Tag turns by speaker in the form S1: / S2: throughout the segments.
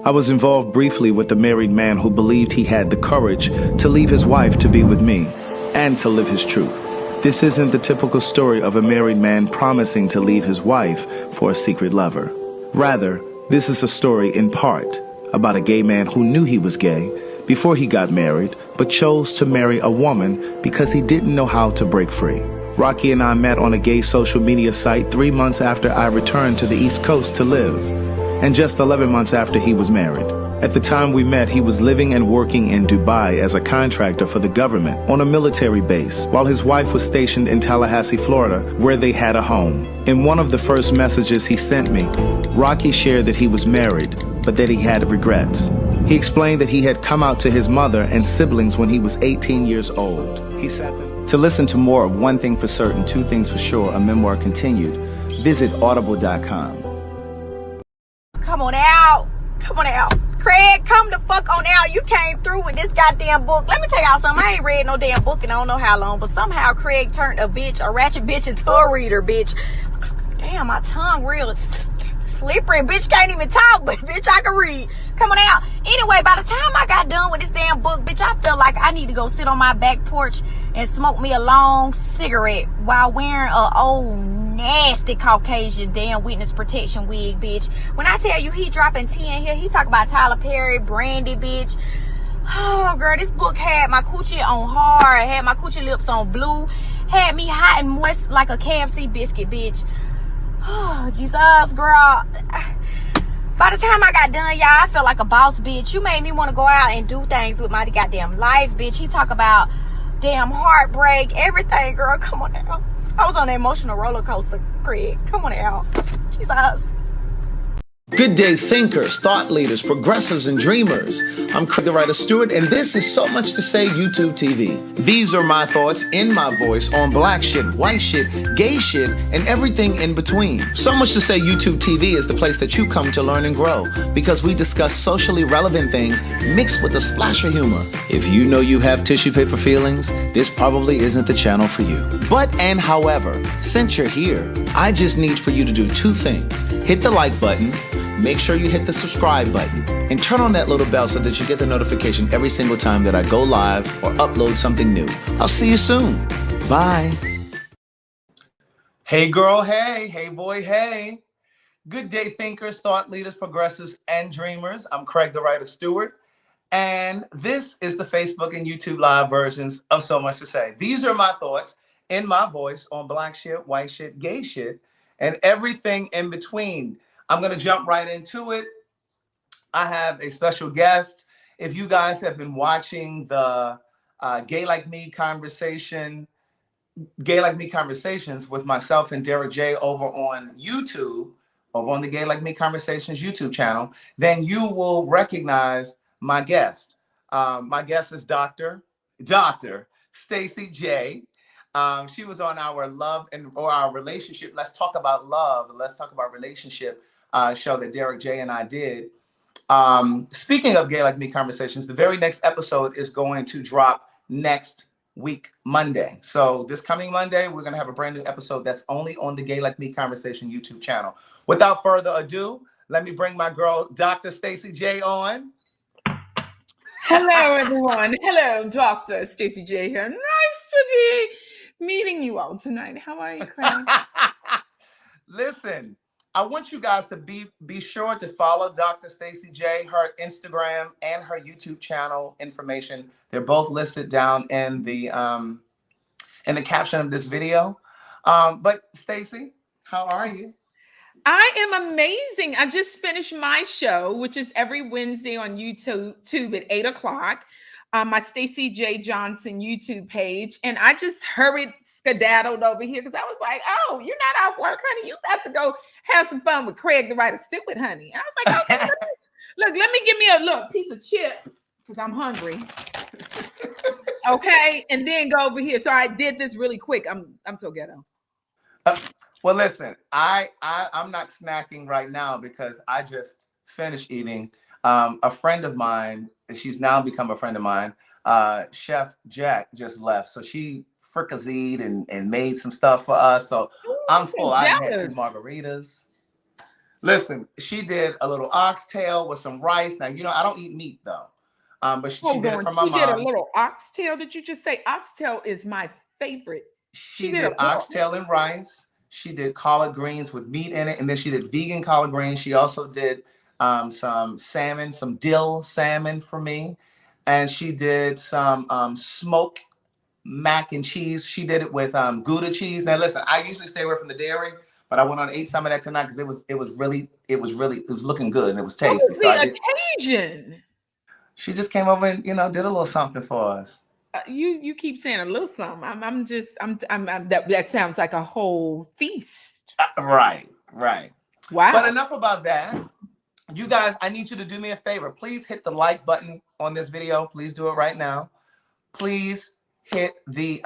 S1: I was involved briefly with a married man who believed he had the courage to leave his wife to be with me and to live his truth. This isn't the typical story of a married man promising to leave his wife for a secret lover. Rather, this is a story in part about a gay man who knew he was gay before he got married, but chose to marry a woman because he didn't know how to break free. Rocky and I met on a gay social media site 3 months after I returned to the East Coast to live, and just 11 months after he was married. At the time we met, he was living and working in Dubai as a contractor for the government on a military base, while his wife was stationed in Tallahassee, Florida, where they had a home. In one of the first messages he sent me, Rocky shared that he was married, but that he had regrets. He explained that he had come out to his mother and siblings when he was 18 years old. He said that to listen to more of One Thing for Certain, Two Things for Sure, a memoir continued, visit audible.com.
S2: Come on out. Come on out. Craig, come the fuck on out. You came through with this goddamn book. Let me tell y'all something. I ain't read no damn book in I don't know how long, but somehow Craig turned a ratchet bitch into a reader, bitch. Damn, my tongue real slippery. Bitch can't even talk, but bitch, I can read. Come on out. Anyway, by the time I got done with this damn book, bitch, I felt like I need to go sit on my back porch and smoke me a long cigarette while wearing a old nasty Caucasian damn witness protection wig, bitch. When I tell you he dropping 10 here, he talk about Tyler Perry, Brandy, bitch. Oh, girl, this book had my coochie on hard, had my coochie lips on blue, had me hot and moist like a KFC biscuit, bitch. Oh, Jesus, girl. By the time I got done, y'all, I felt like a boss, bitch. You made me want to go out and do things with my goddamn life, bitch. He talk about damn heartbreak, everything, girl. Come on out. I was on an emotional roller coaster, Craig. Come on out. Jesus.
S1: Good day, thinkers, thought leaders, progressives, and dreamers. I'm Craig the Writer Stewart, and this is So Much to Say YouTube TV. These are my thoughts in my voice on black shit, white shit, gay shit, and everything in between. So Much to Say YouTube TV is the place that you come to learn and grow, because we discuss socially relevant things mixed with a splash of humor. If you know you have tissue paper feelings, this probably isn't the channel for you. But and however, since you're here, I just need for you to do 2 things. Hit the like button, make sure you hit the subscribe button, and turn on that little bell so that you get the notification every single time that I go live or upload something new. I'll see you soon. Bye. Hey girl, hey. Hey boy, hey. Good day, thinkers, thought leaders, progressives, and dreamers. I'm Craig the Writer Stewart, and this is the Facebook and YouTube live versions of So Much to Say. These are my thoughts in my voice on black shit, white shit, gay shit, and everything in between. I'm going to jump right into it. I have a special guest. If you guys have been watching the Gay Like Me Conversations with myself and Derek J over on YouTube, over on the Gay Like Me Conversations YouTube channel, then you will recognize my guest. My guest is Dr. Stacii Jae. She was on our our relationship. Let's talk about love. Let's talk about relationship show that Derek J and I did. Speaking of Gay Like Me Conversations, the very next episode is going to drop next week, Monday. So this coming Monday, we're going to have a brand new episode that's only on the Gay Like Me Conversation YouTube channel. Without further ado, let me bring my girl, Dr. Stacii Jae, on.
S3: Hello, everyone. Hello, Dr. Stacii Jae here. Nice to be meeting you all tonight. How are you, Craig?
S1: Listen, I want you guys to be sure to follow Dr. Stacii Jae, her Instagram and her YouTube channel information. They're both listed down in the caption of this video. But Stacii, how are you?
S3: I am amazing. I just finished my show, which is every Wednesday on YouTube at 8 o'clock. My Stacii Jae Johnson YouTube page. And I just skedaddled over here because I was like, oh, you're not off work, honey. You about to go have some fun with Craig the Writer Stewart, honey. And I was like, okay, let me give me a piece of chip because I'm hungry. Okay, and then go over here. So I did this really quick. I'm so ghetto.
S1: Well, listen, I'm not snacking right now because I just finished eating. A friend of mine, she's now become a friend of mine, Chef Jack just left. So she fricasseed and made some stuff for us. So I'm full. I had 2 margaritas.
S4: Listen, she did a little oxtail with some rice. Now, I don't eat meat though. But she
S3: Hold
S4: did it
S3: on.
S4: for my
S3: She did a
S4: mom.
S3: little oxtail. Did you just say oxtail is my favorite? She
S4: She
S3: did a
S4: did
S3: little.
S4: oxtail and rice. She did collard greens with meat in it. And then she did vegan collard greens. She also did some salmon, some dill salmon for me. And she did some smoked mac and cheese. She did it with Gouda cheese. Now listen, I usually stay away from the dairy, but I went on and ate some of that tonight because it was looking good and it was
S3: What
S4: tasty.
S3: was
S4: So I
S3: the
S4: did.
S3: occasion?
S4: She just came over and did a little something for us.
S3: You keep saying a little something. That sounds like a whole feast.
S4: Right.
S3: Wow.
S4: But enough about that. You guys, I need you to do me a favor. Please hit the like button on this video. Please do it right now. Please hit the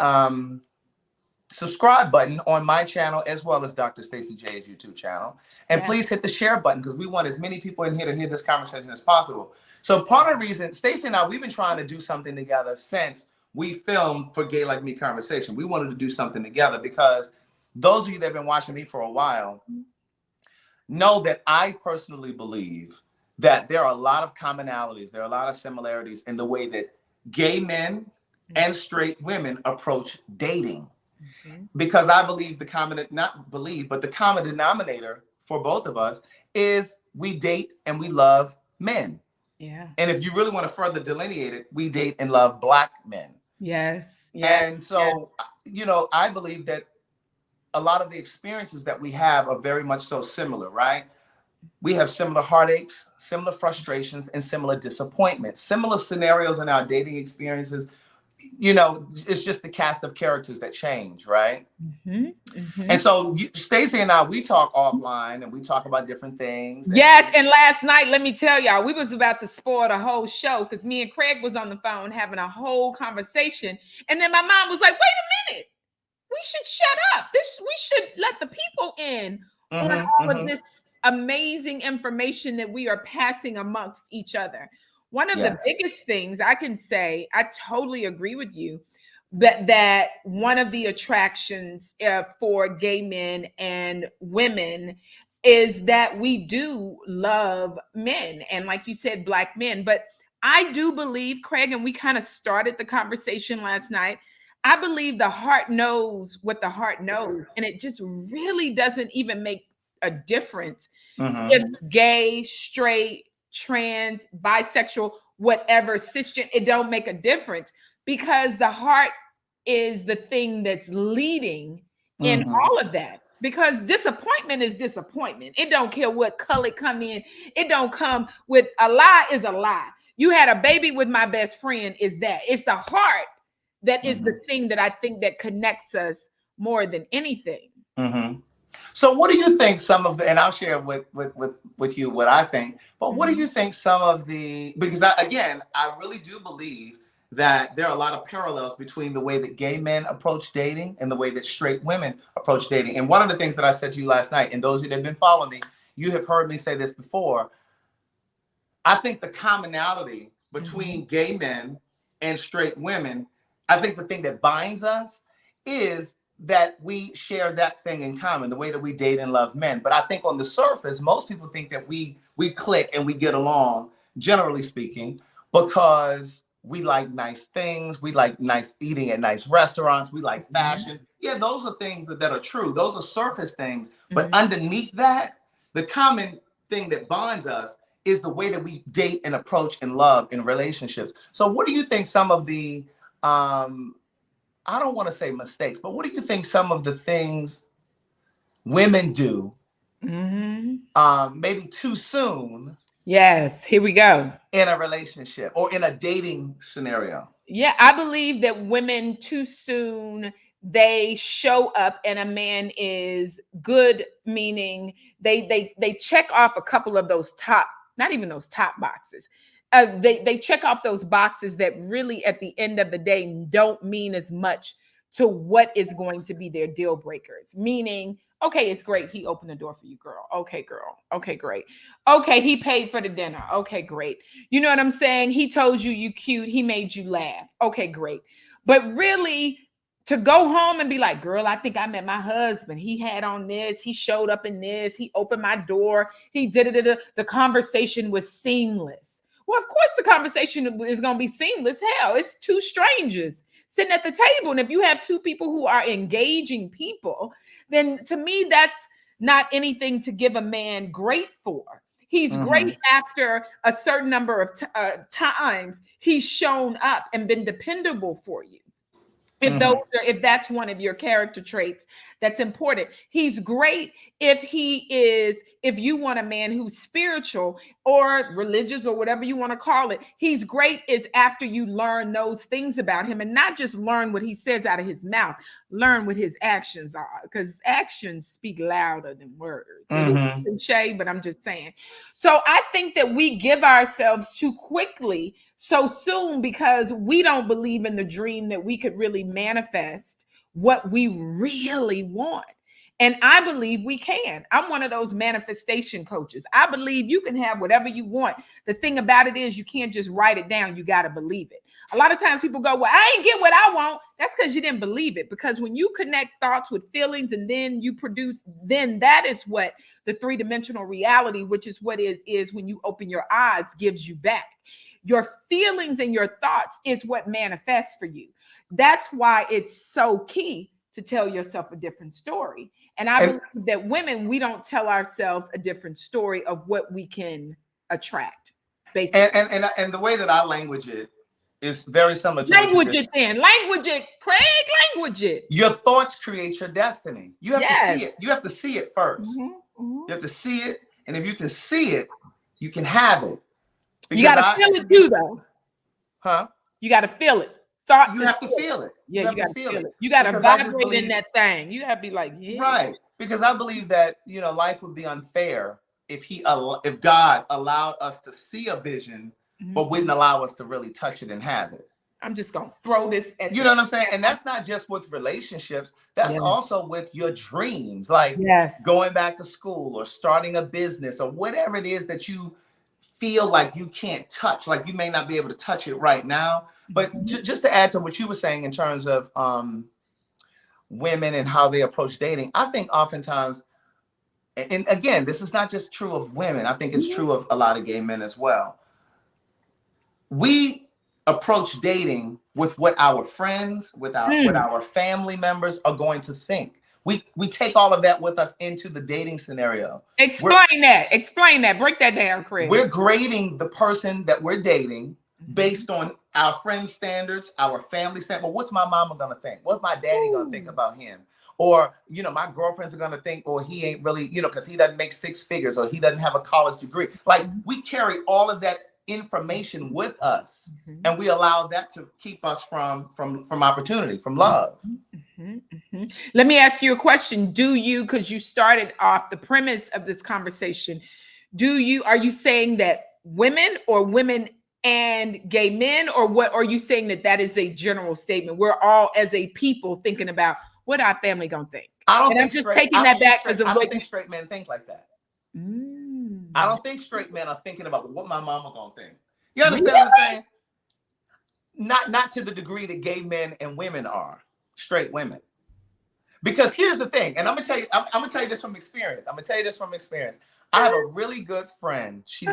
S4: subscribe button on my channel as well as Dr. Stacii Jae's YouTube channel. And please hit the share button because we want as many people in here to hear this conversation as possible. So part of the reason, Stacii and I, we've been trying to do something together since we filmed for Gay Like Me Conversation. We wanted to do something together because those of you that have been watching me for a while know that I personally believe that there are a lot of commonalities, there are a lot of similarities in the way that gay men and straight women approach dating. Because I believe the common denominator for both of us is we date and we love men.
S3: Yeah.
S4: And if you really want to further delineate it, we date and love Black men.
S3: Yes.
S4: And so, I believe that a lot of the experiences that we have are very much so similar, right? We have similar heartaches, similar frustrations, and similar disappointments, similar scenarios in our dating experiences. It's just the cast of characters that change, right? And so Stacii and I, we talk offline and we talk about different things.
S3: Yes, and last night, let me tell y'all, we was about to spoil the whole show because me and Craig was on the phone having a whole conversation. And then my mom was like, wait a minute, we should shut up. We should let the people in on all of this amazing information that we are passing amongst each other. One of the biggest things I can say, I totally agree with you, that one of the attractions for gay men and women is that we do love men. And like you said, Black men. But I do believe, Craig, and we kind of started the conversation last night, I believe the heart knows what the heart knows. And it just really doesn't even make a difference if gay, straight, trans, bisexual, whatever, cisgender, it don't make a difference because the heart is the thing that's leading in all of that. Because disappointment is disappointment. It don't care what color come in. It don't come with a lie is a lie. You had a baby with my best friend is that. It's the heart that is the thing that I think that connects us more than anything.
S4: So what do you think and I'll share with you what I think, but what do you think because I really do believe that there are a lot of parallels between the way that gay men approach dating and the way that straight women approach dating. And one of the things that I said to you last night, and those of you that have been following me, you have heard me say this before. I think the commonality between gay men and straight women, I think the thing that binds us is that we share that thing in common, the way that we date and love men. But I think on the surface, most people think that we click and we get along, generally speaking, because we like nice things. We like nice eating at nice restaurants. We like fashion. Yeah, those are things that are true. Those are surface things. But underneath that, the common thing that bonds us is the way that we date and approach and love in relationships. So what do you think some of the, I don't want to say mistakes, but what do you think some of the things women do maybe too soon?
S3: Yes, here we go.
S4: In a relationship or in a dating scenario.
S3: Yeah, I believe that women too soon, they show up and a man is good, meaning they check off a couple of those not even those top boxes. They check off those boxes that really at the end of the day don't mean as much to what is going to be their deal breakers. Meaning, okay, it's great. He opened the door for you, girl. Okay, girl. Okay, great. Okay, he paid for the dinner. Okay, great. You know what I'm saying? He told you you cute. He made you laugh. Okay, great. But really, to go home and be like, girl, I think I met my husband. He had on this. He showed up in this. He opened my door. He did it. The conversation was seamless. Well, of course, the conversation is going to be seamless. Hell, it's two strangers sitting at the table. And if you have two people who are engaging people, then to me, that's not anything to give a man great for. He's great after a certain number of times he's shown up and been dependable for you. If that's one of your character traits that's important. He's great if you want a man who's spiritual or religious or whatever you want to call it. He's great is after you learn those things about him, and not just learn what he says out of his mouth, learn what his actions are, because actions speak louder than words. It's cliche, but I'm just saying. So I think that we give ourselves too quickly so soon because we don't believe in the dream that we could really manifest what we really want. And I believe we can. I'm one of those manifestation coaches. I believe you can have whatever you want. The thing about it is you can't just write it down. You got to believe it. A lot of times people go, well, I ain't get what I want. That's because you didn't believe it. Because when you connect thoughts with feelings and then you produce, then that is what the three-dimensional reality, which is what it is when you open your eyes, gives you back. Your feelings and your thoughts is what manifests for you. That's why it's so key to tell yourself a different story. And I believe that women, we don't tell ourselves a different story of what we can attract, basically.
S4: And the way that I language it is very similar to
S3: language it. Language it, Craig. Language it.
S4: Your thoughts create your destiny. You have to see it. You have to see it first. You have to see it, and if you can see it, you can have it. Because
S3: you got to feel it too, though.
S4: Huh?
S3: You got to feel it. Thoughts.
S4: You have to feel it.
S3: Yeah, you got to feel it. You got to vibrate in that thing. You got to be like, yeah.
S4: Right. Because I believe that, life would be unfair if God allowed us to see a vision, but wouldn't allow us to really touch it and have it.
S3: I'm just going to throw this at
S4: you. Know what I'm saying? And that's not just with relationships. That's also with your dreams, like going back to school or starting a business or whatever it is that you feel like you can't touch, like you may not be able to touch it right now. But just to add to what you were saying in terms of women and how they approach dating, I think oftentimes, and again, this is not just true of women. I think it's true of a lot of gay men as well. We approach dating with what our friends, with our family members are going to think. We take all of that with us into the dating scenario.
S3: Explain that. Break that down, Craig.
S4: We're grading the person that we're dating based on our friends' standards, our family standards. Well, what's my mama gonna think? What's my daddy gonna think about him? Or, my girlfriends are gonna think, or he ain't really, because he doesn't make six figures or he doesn't have a college degree. Like, we carry all of that information with us, and we allow that to keep us from opportunity, from love.
S3: Let me ask you a question. Do you, because you started off the premise of this conversation, are you saying that women and gay men, or what are you saying that is a general statement? We're all as a people thinking about what our family gonna think. I don't think
S4: straight men think like that. I don't think straight men are thinking about what my mama gonna think. You understand what I'm saying? Not to the degree that gay men and women are, straight women. Because here's the thing, and I'm gonna tell you this from experience. I have a really good friend. She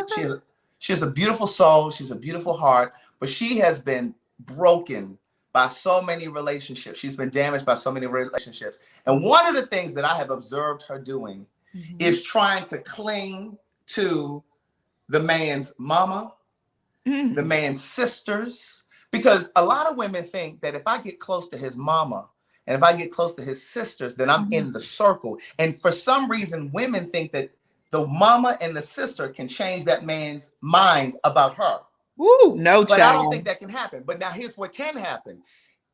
S4: has a beautiful soul. She's a beautiful heart, but she has been broken by so many relationships. She's been damaged by so many relationships. And one of the things that I have observed her doing is trying to cling to the man's mama, the man's sisters, because a lot of women think that if I get close to his mama and if I get close to his sisters, then I'm in the circle. And for some reason, women think that the mama and the sister can change that man's mind about her.
S3: Ooh, no,
S4: but I don't think that can happen. But now here's what can happen.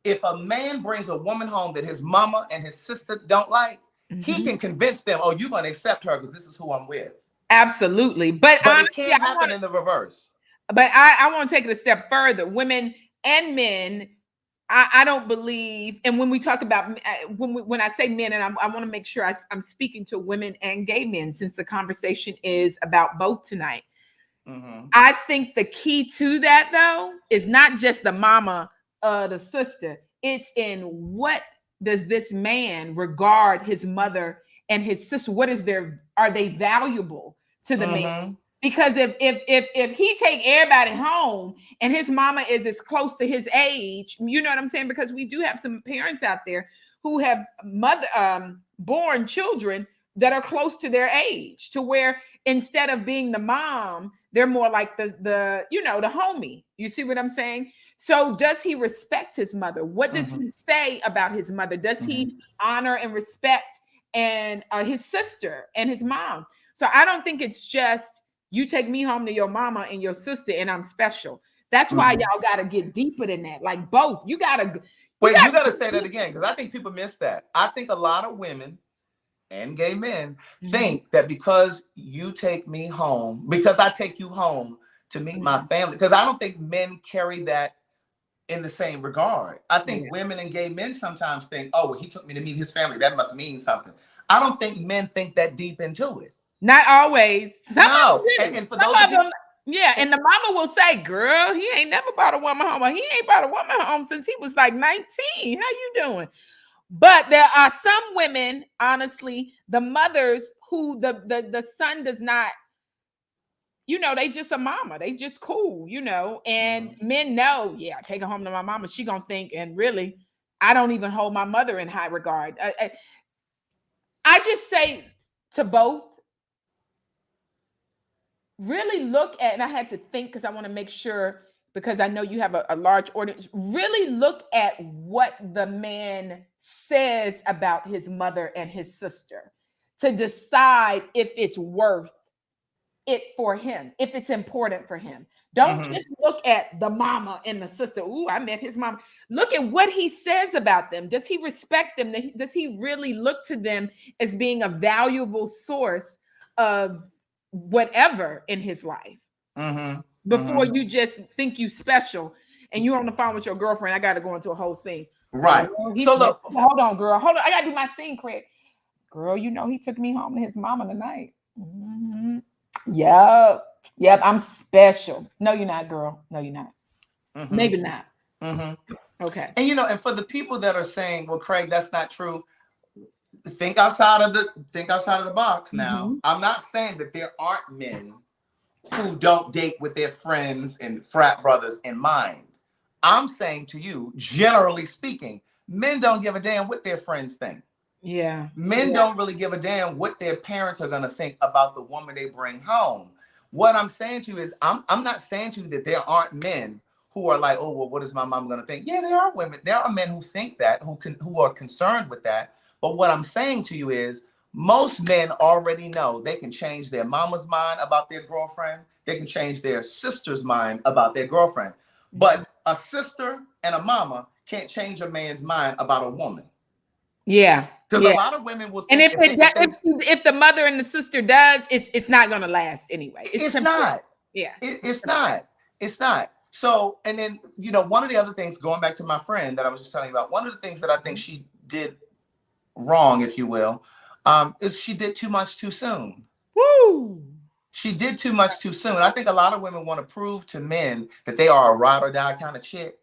S4: If a man brings a woman home that his mama and his sister don't like, he can convince them, oh, you're going to accept her because this is who I'm with.
S3: Absolutely. But honestly,
S4: it can't happen in the reverse.
S3: But I want to take it a step further. Women and men, I don't believe, and when we talk about, when I say men, and I want to make sure I'm speaking to women and gay men, since the conversation is about both tonight. I think the key to that, though, is not just the mama, the sister. It's in what does this man regard his mother and his sister? What is are they valuable to the man? Because if he take everybody home and his mama is as close to his age, you know what I'm saying? Because we do have some parents out there who have born children that are close to their age, to where instead of being the mom, they're more like the homie. You see what I'm saying? So does he respect his mother? What does he say about his mother? Does he honor and respect and his sister and his mom? So I don't think it's just you take me home to your mama and your sister and I'm special. That's why y'all got to get deeper than that. Like both. You got to.
S4: Wait, you got to say that again, because I think people miss that. I think a lot of women and gay men think that because you take me home, because I take you home to meet my family, because I don't think men carry that in the same regard. I think women and gay men sometimes think, oh, well, he took me to meet his family. That must mean something. I don't think men think that deep into it.
S3: Not always.
S4: No. And for those of them,
S3: yeah, and the mama will say, girl, he ain't never brought a woman home. Or he ain't brought a woman home since he was like 19. How you doing? But there are some women, honestly, the mothers who the son does not, they just a mama. They just cool, and men know, I take her home to my mama. She gonna think, and really, I don't even hold my mother in high regard. I just say to both, really look at, and I had to think because I want to make sure, because I know you have a large audience, really look at what the man says about his mother and his sister to decide if it's worth it for him, if it's important for him. Don't just look at the mama and the sister. Ooh, I met his mama. Look at what he says about them. Does he respect them? Does he really look to them as being a valuable source of whatever in his life? Before you just think you special and you're on the phone with your girlfriend. I got to go into a whole scene.
S4: Right.
S3: So look, hold on, girl. Hold on. I got to do my scene, Craig. Girl, he took me home to his mama tonight. Yep. I'm special. No, you're not, girl. No, you're not. Maybe not. Okay.
S4: And and for the people that are saying, well, Craig, that's not true. Think outside of the box now. I'm not saying that there aren't men who don't date with their friends and frat brothers in mind. I'm saying to you, generally speaking, men don't give a damn what their friends think.
S3: Yeah.
S4: Men don't really give a damn what their parents are going to think about the woman they bring home. What I'm saying to you is, I'm not saying to you that there aren't men who are like, oh, well, what is my mom going to think? Yeah, there are women. There are men who think that, who are concerned with that. But what I'm saying to you is, most men already know they can change their mama's mind about their girlfriend. They can change their sister's mind about their girlfriend. But a sister and a mama can't change a man's mind about a woman.
S3: Yeah.
S4: Because a lot of women will think,
S3: and if the mother and the sister does, it's not going to last anyway.
S4: It's not.
S3: Yeah.
S4: It's not. So, and then, one of the other things, going back to my friend that I was just telling you about, one of the things that I think she did wrong, if you will, is she did too much too soon.
S3: Woo!
S4: She did too much too soon. I think a lot of women want to prove to men that they are a ride or die kind of chick.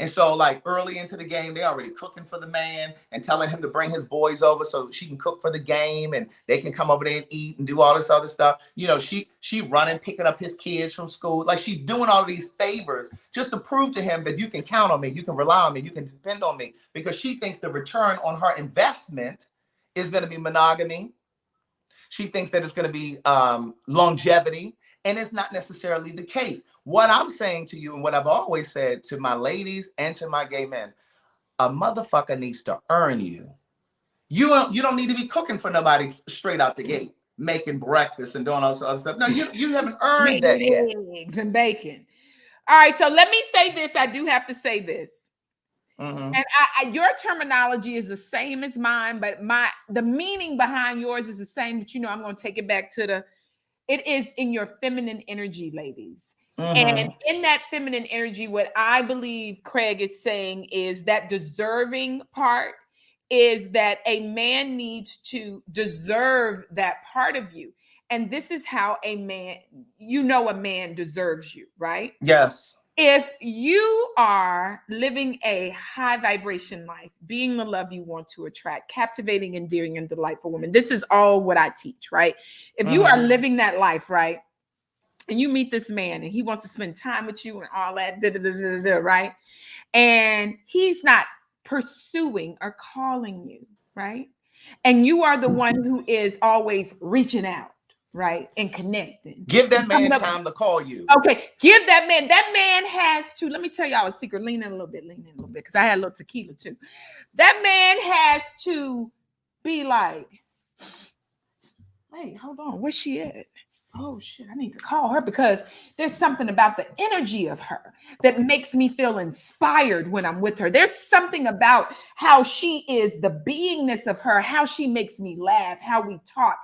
S4: And so, like, early into the game, they already cooking for the man and telling him to bring his boys over so she can cook for the game and they can come over there and eat and do all this other stuff. She running, picking up his kids from school. Like, she's doing all of these favors just to prove to him that you can count on me, you can rely on me, you can depend on me, because she thinks the return on her investment is going to be monogamy. She thinks that it's going to be longevity. And it's not necessarily the case. What I'm saying to you, and what I've always said to my ladies and to my gay men, a motherfucker needs to earn you. You don't need to be cooking for nobody straight out the gate, making breakfast and doing all this other stuff. No, you haven't earned that yet.
S3: Eggs and bacon. All right, so let me say this. I do have to say this. And your terminology is the same as mine, but the meaning behind yours is the same. But I'm going to take it back to it is in your feminine energy, ladies. And in that feminine energy, what I believe Craig is saying is that deserving part is that a man needs to deserve that part of you. And this is how a man deserves you, right?
S4: Yes.
S3: if you are living a high vibration life, being the love you want to attract, captivating, endearing, and delightful woman, this is all what I teach, right? If you are living that life, right, and you meet this man and he wants to spend time with you and all that, right? And he's not pursuing or calling you, right? And you are the one who is always reaching out, right? And connecting.
S4: Give that man time to call you.
S3: Okay, give that man has to, let me tell y'all a secret. Lean in a little bit, because I had a little tequila too. That man has to be like, wait, hold on, where's she at? Oh shit, I need to call her, because there's something about the energy of her that makes me feel inspired when I'm with her. There's something about how she is, the beingness of her, how she makes me laugh, how we talk.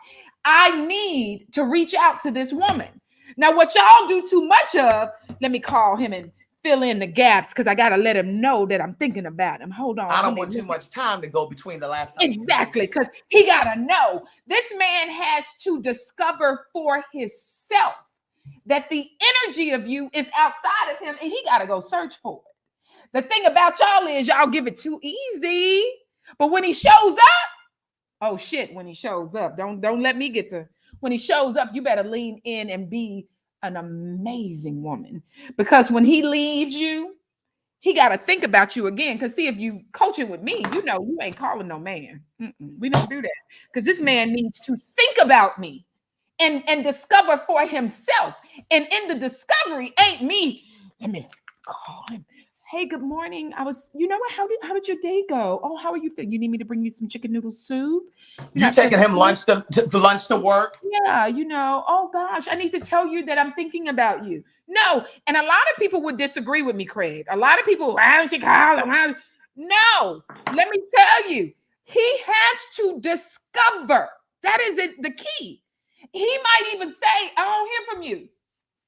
S3: I need to reach out to this woman. Now, what y'all do too much of, let me call him and fill in the gaps, because I got to let him know that I'm thinking about him. Hold on.
S4: I don't want too much time to go between the last time.
S3: Exactly, because he got to know. This man has to discover for himself that the energy of you is outside of him, and he got to go search for it. The thing about y'all is y'all give it too easy. But when he shows up, oh shit, when he shows up, don't let me get to, when he shows up, you better lean in and be an amazing woman, because when he leaves you, he got to think about you again. Because see, if you coaching with me, you know you ain't calling no man. We don't do that, because this man needs to think about me and discover for himself. And in the discovery ain't me, let me call him. Hey, good morning. You know what? How did your day go? Oh, how are you feeling? You need me to bring you some chicken noodle soup?
S4: You taking him lunch to work?
S3: Yeah, oh gosh, I need to tell you that I'm thinking about you. No, and a lot of people would disagree with me, Craig. A lot of people, why don't you call him? No, let me tell you, he has to discover. That is it, the key. He might even say, I don't hear from you.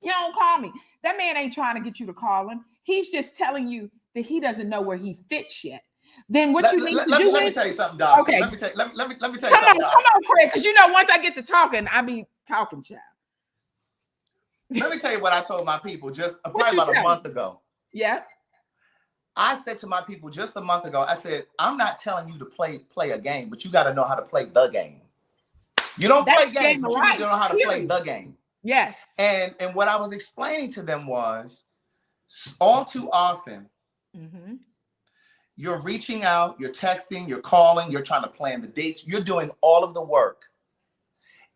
S3: You don't call me. That man ain't trying to get you to call him. He's just telling you that he doesn't know where he fits yet. Then what you need to do is...
S4: Let me tell you something, Doc.
S3: Okay.
S4: Let me tell you something, Doc.
S3: Come on, Craig, because once I get to talking, I be talking, child.
S4: Let me tell you what I told my people just probably about a month ago.
S3: Yeah.
S4: I said to my people just a month ago, I said, I'm not telling you to play a game, but you got to know how to play the game. You don't play games, but you need to know how to play the game.
S3: Yes.
S4: And what I was explaining to them was, all too often, you're reaching out, you're texting, you're calling, you're trying to plan the dates, you're doing all of the work.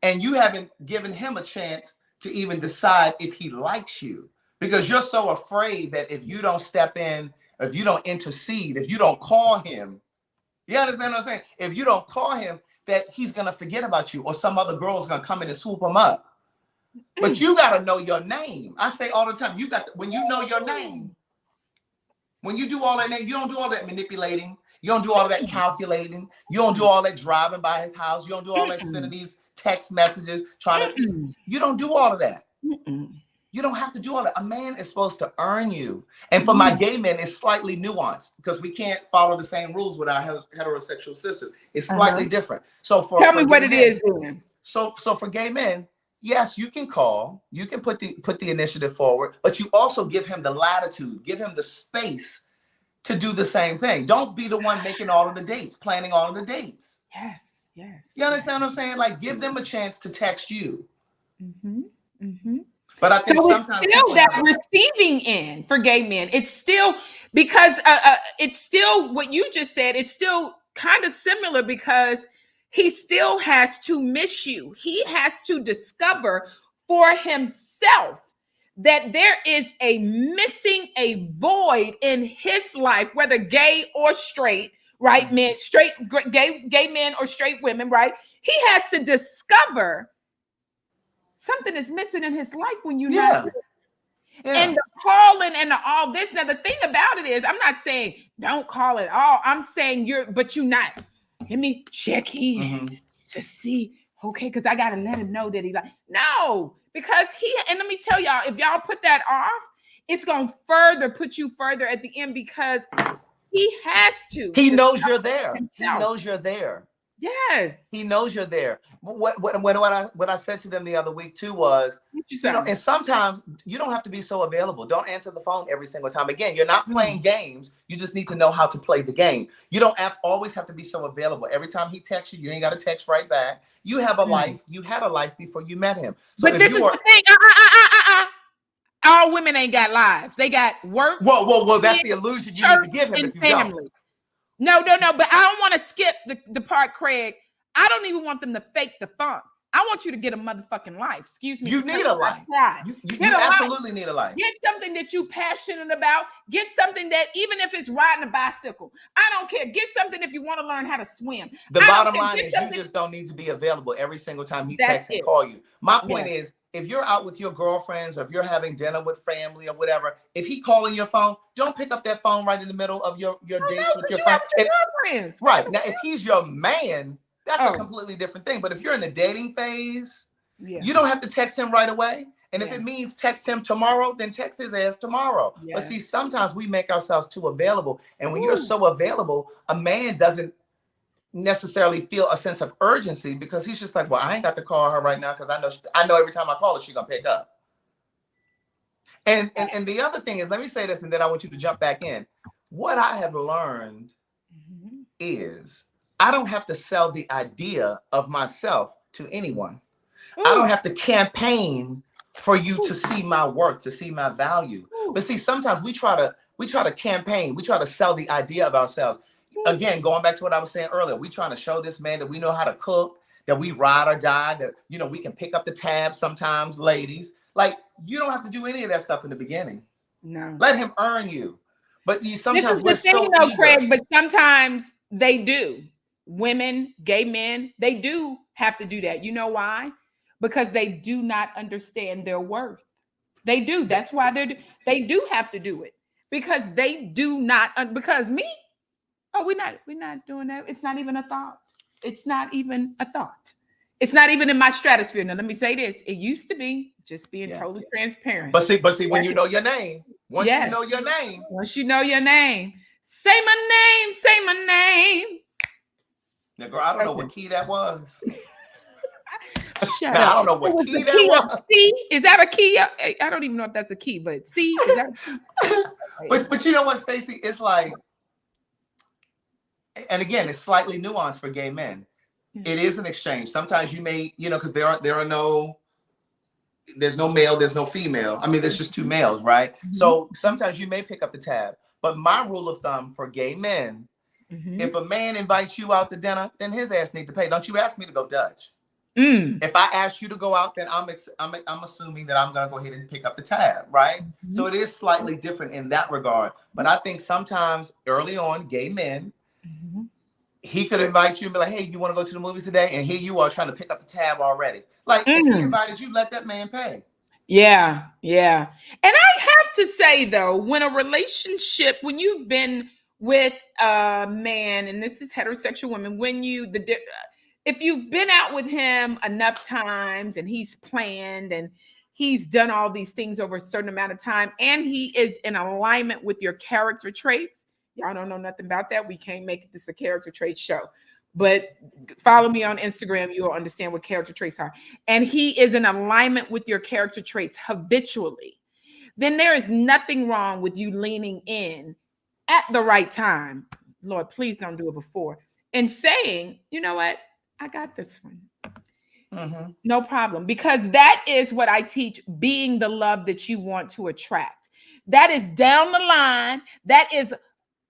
S4: And you haven't given him a chance to even decide if he likes you, because you're so afraid that if you don't step in, if you don't intercede, if you don't call him, you understand what I'm saying? If you don't call him, that he's going to forget about you, or some other girl's going to come in and swoop him up. But you got to know your name. I say all the time, when you know your name, when you do all that, you don't do all that manipulating. You don't do all that calculating. You don't do all that driving by his house. You don't do all that sending these text messages, you don't do all of that. You don't have to do all that. A man is supposed to earn you. And for my gay men, it's slightly nuanced, because we can't follow the same rules with our heterosexual sisters. It's slightly different. So tell me what it is doing. So for gay men, yes, you can call, you can put the initiative forward, but you also give him the latitude, give him the space to do the same thing. Don't be the one making all of the dates, planning all of the dates.
S3: Yes.
S4: You understand what I'm saying? Like, give them a chance to text you. But I think sometimes
S3: it's still that receiving end for gay men. It's still, because it's still what you just said. It's still kind of similar, because he still has to miss you. He has to discover for himself that there is a missing, a void in his life, whether gay or straight, right? Men, straight, gay men or straight women, right? He has to discover something is missing in his life when you're not here. And the calling and all this. Now, the thing about it is, I'm not saying don't call at all. I'm saying you're not. Let me check in to see, okay, because I got to let him know that he no, because and let me tell y'all, if y'all put that off, it's going to put you further at the end, because he has to.
S4: He knows you're there. He knows you're there.
S3: Yes.
S4: He knows you're there. What I said to them the other week too was, and sometimes you don't have to be so available. Don't answer the phone every single time. Again, you're not playing games. You just need to know how to play the game. You don't always have to be so available. Every time he texts you, you ain't got to text right back. You have a life. You had a life before you met him. So
S3: but this is the thing. All women ain't got lives. They got work.
S4: Well, that's the illusion you need to give him if you don't.
S3: No. But I don't want to skip the part, Craig. I don't even want them to fake the funk. I want you to get a motherfucking life. Excuse me.
S4: You need a life. You absolutely need a life.
S3: Get something that you're passionate about. Get something that, even if it's riding a bicycle, I don't care. Get something if you want to learn how to swim.
S4: The bottom line is you just don't need to be available every single time he texts and call you. My point is, if you're out with your girlfriends or if you're having dinner with family or whatever, if he calling your phone, don't pick up that phone right in the middle of your dates with your friends. Right. Now, if he's your man, that's a completely different thing. But if you're in the dating phase, you don't have to text him right away. And if it means text him tomorrow, then text his ass tomorrow. But see, sometimes we make ourselves too available. And when you're so available, a man doesn't necessarily feel a sense of urgency because he's just like, well, I ain't got to call her right now because I know every time I call her, she's gonna pick up. And the other thing is, let me say this, and then I want you to jump back in. What I have learned is I don't have to sell the idea of myself to anyone. I don't have to campaign for you to see my work, to see my value. But see, sometimes we try to campaign, we try to sell the idea of ourselves. Again, going back to what I was saying earlier, we trying to show this man that we know how to cook, that we ride or die, that, we can pick up the tab sometimes, ladies. Like, you don't have to do any of that stuff in the beginning.
S3: No.
S4: Let him earn you. But sometimes
S3: this is the thing, though, Craig, but sometimes they do. Women, gay men, they do have to do that. You know why? Because they do not understand their worth. They do. That's why they do have to do it. Because they do not, because me, we're not doing that. It's not even a thought. It's not even a thought. It's not even in my stratosphere. Now, let me say this. It used to be, just being totally transparent.
S4: But see, when you know your name, once you know your name,
S3: say my name.
S4: Now, girl, I don't know what key that was.
S3: Shut up.
S4: I don't know what key that was.
S3: C? Is that a key? I don't even know if that's a key, but C? Is that...
S4: but you know what, Stacey? It's like, and again, it's slightly nuanced for gay men. It is an exchange. Sometimes you may, because there's no male, there's no female. I mean, there's just two males, right? So sometimes you may pick up the tab. But my rule of thumb for gay men, if a man invites you out to dinner, then his ass need to pay. Don't you ask me to go Dutch. If I ask you to go out, then I'm assuming that I'm gonna go ahead and pick up the tab, right? So it is slightly different in that regard. But I think sometimes early on, gay men, he could invite you and be like, hey, you want to go to the movies today? And here you are trying to pick up the tab already. Like, if he invited you, let that man pay.
S3: Yeah. And I have to say, though, when you've been with a man, and this is heterosexual women, if you've been out with him enough times and he's planned and he's done all these things over a certain amount of time, and he is in alignment with your character traits, y'all don't know nothing about that. We can't make this a character trait show. But follow me on Instagram. You'll understand what character traits are. And he is in alignment with your character traits habitually. Then there is nothing wrong with you leaning in at the right time. Lord, please don't do it before. And saying, you know what? I got this one. No problem. Because that is what I teach, being the love that you want to attract. That is down the line. That is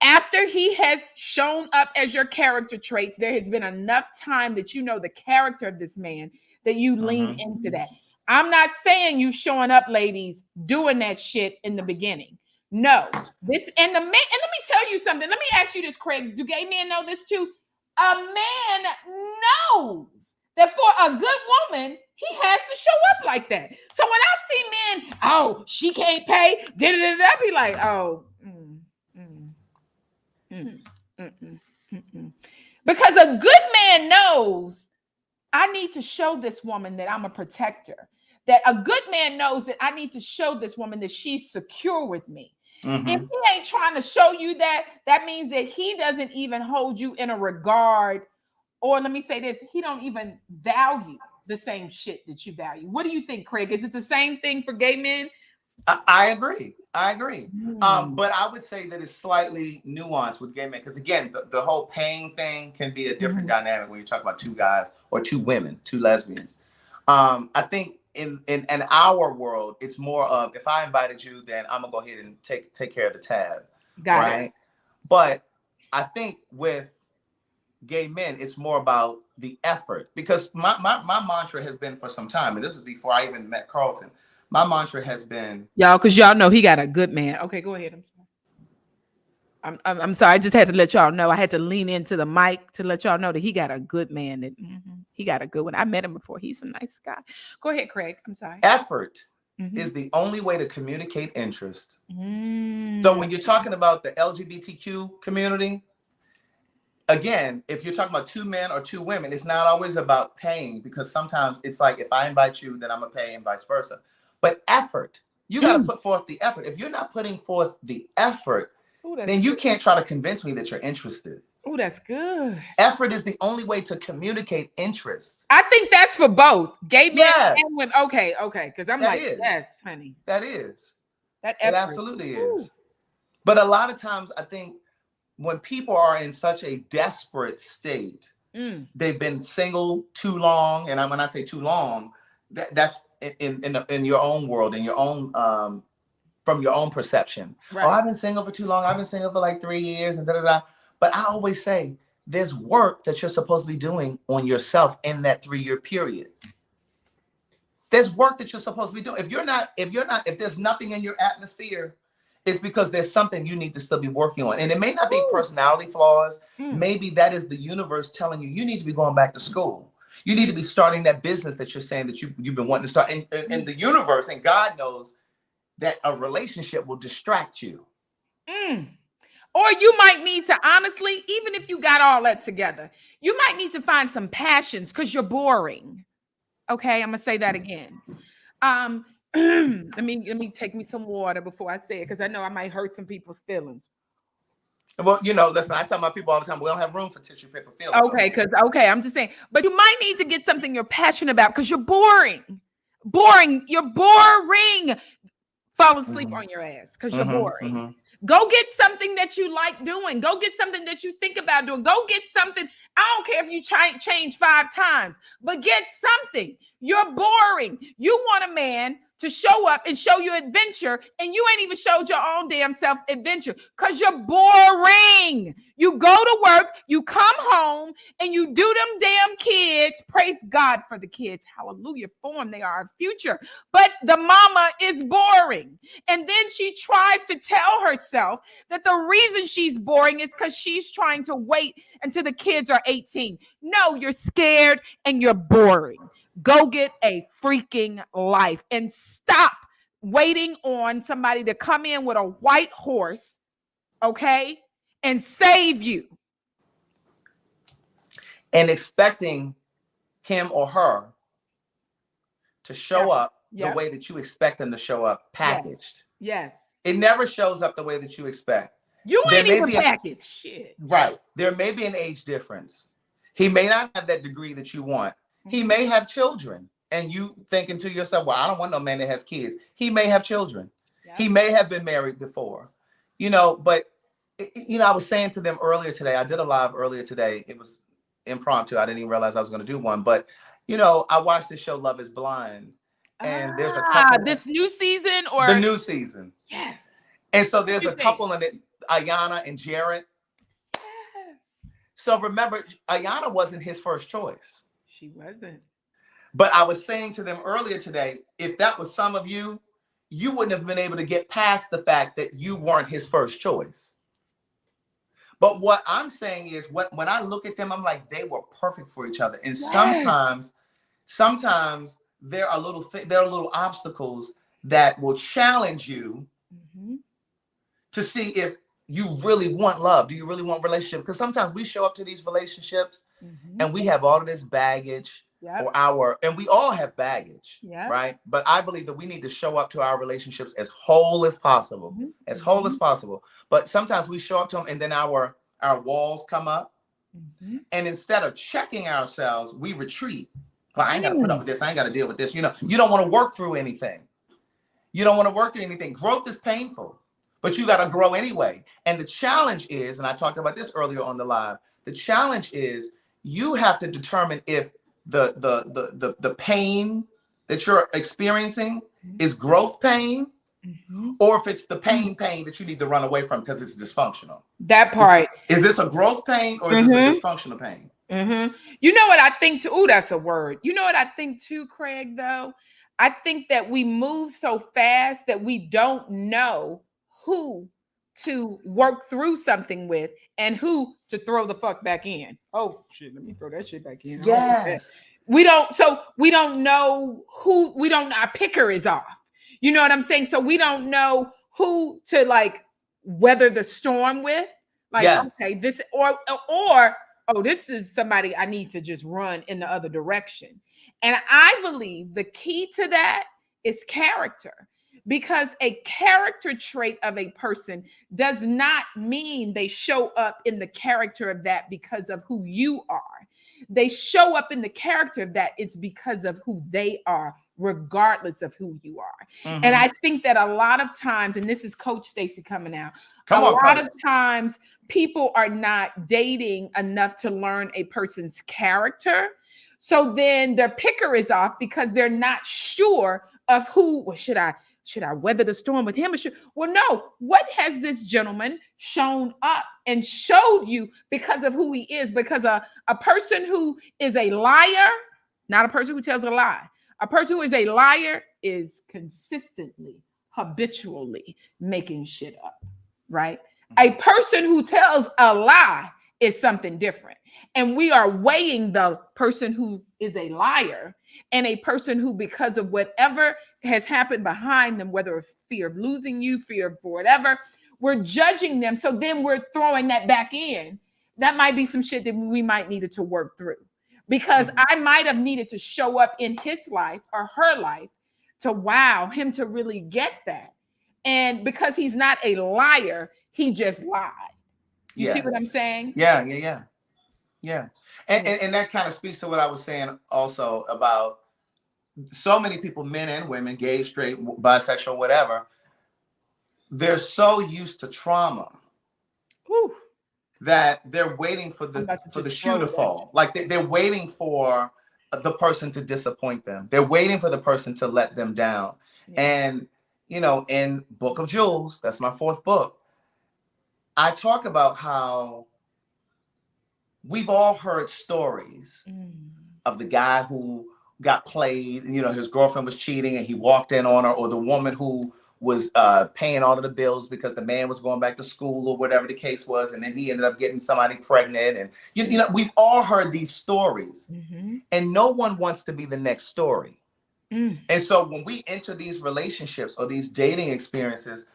S3: after he has shown up as your character traits. There has been enough time that you know the character of this man that you lean into that. I'm not saying you showing up, ladies, doing that shit in the beginning. No. And let me tell you something. Let me ask you this, Craig. Do gay men know this too? A man knows that for a good woman, he has to show up like that. So when I see men, she can't pay, I be like, because a good man knows I need to show this woman that I'm a protector. That a good man knows that I need to show this woman that she's secure with me. If he ain't trying to show you that, that means that he doesn't even hold you in a regard or let me say this, he don't even value the same shit that you value. What do you think, Craig? Is it the same thing for gay men?
S4: I agree. I agree.
S3: Mm.
S4: But I would say that it's slightly nuanced with gay men because, again, the whole paying thing can be a different dynamic when you talk about two guys or two women, two lesbians. I think in our world, it's more of, if I invited you, then I'm gonna go ahead and take care of the tab.
S3: Got
S4: right?
S3: it.
S4: But I think with gay men, it's more about the effort, because my mantra has been for some time, and this is before I even met Carlton. My mantra has been,
S3: Y'all, because y'all know he got a good man. Okay, go ahead. I'm sorry. I just had to let y'all know. I had to lean into the mic to let y'all know that he got a good man. That he got a good one. I met him before. He's a nice guy. Go ahead, Craig. I'm sorry.
S4: effort is the only way to communicate interest. So when you're talking about the LGBTQ community, again, if you're talking about two men or two women, it's not always about paying, because sometimes it's like, if I invite you, then I'm gonna pay, and vice versa. But effort, you got to put forth the effort. If you're not putting forth the effort, then you can't try to convince me that you're interested.
S3: Oh, that's good.
S4: Effort is the only way to communicate interest.
S3: I think that's for both gay men and women. Okay. Because I'm
S4: That
S3: like,
S4: is.
S3: yes, honey.
S4: That is.
S3: That
S4: It
S3: effort.
S4: absolutely is. But a lot of times, I think when people are in such a desperate state, they've been single too long, and when I say too long, that's in your own world, in your own from your own perception.
S3: Right.
S4: Oh, I've been single for too long. I've been single for like 3 years, and da da da. But I always say, there's work that you're supposed to be doing on yourself in that 3-year period. There's work that you're supposed to be doing. If there's nothing in your atmosphere, it's because there's something you need to still be working on. And it may not be personality flaws. Maybe that is the universe telling you, you need to be going back to school. You need to be starting that business that you're saying that you've been wanting to start. And the universe and God knows that a relationship will distract you.
S3: Or you might need to, honestly, even if you got all that together, you might need to find some passions because you're boring. Okay, I'm gonna say that again. Let me take me some water before I say it, because I know I might hurt some people's feelings.
S4: Well, listen, I tell my people all the time, we don't have room for tissue paper feelings.
S3: Okay, I'm just saying, but you might need to get something you're passionate about because you're boring. You're boring. Fall asleep on your ass because you're boring. Go get something that you like doing. Go get something that you think about doing. Go get something. I don't care if you change 5 times, but get something. You're boring. You want a man to show up and show you adventure, and you ain't even showed your own damn self adventure because you're boring. You go to work, you come home, and you do them damn kids. Praise God for the kids. Hallelujah for them. They are our future. But the mama is boring. And then she tries to tell herself that the reason she's boring is because she's trying to wait until the kids are 18. No, you're scared and you're boring. Go get a freaking life and stop waiting on somebody to come in with a white horse, okay, and save you.
S4: And expecting him or her to show up the way that you expect them to show up, packaged.
S3: Yes.
S4: It never shows up the way that you expect.
S3: You ain't even packaged. Shit.
S4: Right. There may be an age difference. He may not have that degree that you want. He may have children, and you thinking to yourself, well, I don't want no man that has kids. He may have children. Yep. He may have been married before, but I was saying to them earlier today, I did a live earlier today. It was impromptu. I didn't even realize I was going to do one, but I watched the show Love is Blind, and there's a couple.
S3: This new season or
S4: the new season.
S3: Yes.
S4: And so there's a couple in it, Ayanna and Jared.
S3: Yes.
S4: So remember, Ayanna wasn't his first choice.
S3: She wasn't.
S4: But I was saying to them earlier today, if that was some of you, you wouldn't have been able to get past the fact that you weren't his first choice. But what I'm saying is, when I look at them, I'm like, they were perfect for each other. And sometimes there are little obstacles that will challenge you to see if you really want love. Do you really want relationship? Because sometimes we show up to these relationships and we have all of this baggage, and we all have baggage, right? But I believe that we need to show up to our relationships as whole as possible, as whole as possible. But sometimes we show up to them and then our walls come up.
S3: Mm-hmm.
S4: And instead of checking ourselves, we retreat. Well, I ain't got to put up with this. I ain't got to deal with this. You know, you don't want to work through anything. You don't want to work through anything. Growth is painful, but you got to grow anyway. And the challenge is, and I talked about this earlier on the live, the challenge is you have to determine if the pain that you're experiencing is growth pain, or if it's the pain that you need to run away from because it's dysfunctional.
S3: That part.
S4: Is this a growth pain or is this a dysfunctional pain?
S3: You know what I think too? Oh, that's a word. You know what I think too, Craig, though? I think that we move so fast that we don't know who to work through something with and who to throw the fuck back in. Oh shit, let me throw that shit back in.
S4: Yes.
S3: We don't know who, our picker is off. You know what I'm saying? So we don't know who to like weather the storm with. Like, okay, this or oh, this is somebody I need to just run in the other direction. And I believe the key to that is character, because a character trait of a person does not mean they show up in the character of that because of who you are. They show up in the character of that. It's because of who they are, regardless of who you are. And I think that a lot of times, and this is Coach Stacii coming out, a lot of times people are not dating enough to learn a person's character. So then their picker is off because they're not sure of who, well, should I weather the storm with him? Well, no, what has this gentleman shown up and showed you because of who he is? Because a person who is a liar, not a person who tells a lie, a person who is a liar is consistently, habitually making shit up, right? A person who tells a lie is something different. And we are weighing the person who is a liar and a person who, because of whatever has happened behind them, whether fear of losing you, fear of whatever, we're judging them. So then we're throwing that back in. That might be some shit that we might needed to work through, because I might have needed to show up in his life or her life to wow him to really get that. And because he's not a liar, he just lied. You see what I'm saying?
S4: Yeah. And that kind of speaks to what I was saying also about so many people, men and women, gay, straight, bisexual, whatever, they're so used to trauma that they're waiting for the shoe to fall. Like they're waiting for the person to disappoint them. They're waiting for the person to let them down. And, you know, in Book of Jewels, that's my 4th book, I talk about how we've all heard stories of the guy who got played, you know, his girlfriend was cheating and he walked in on her, or the woman who was paying all of the bills because the man was going back to school or whatever the case was, and then he ended up getting somebody pregnant. And you know, we've all heard these stories, and no one wants to be the next story. And so when we enter these relationships or these dating experiences,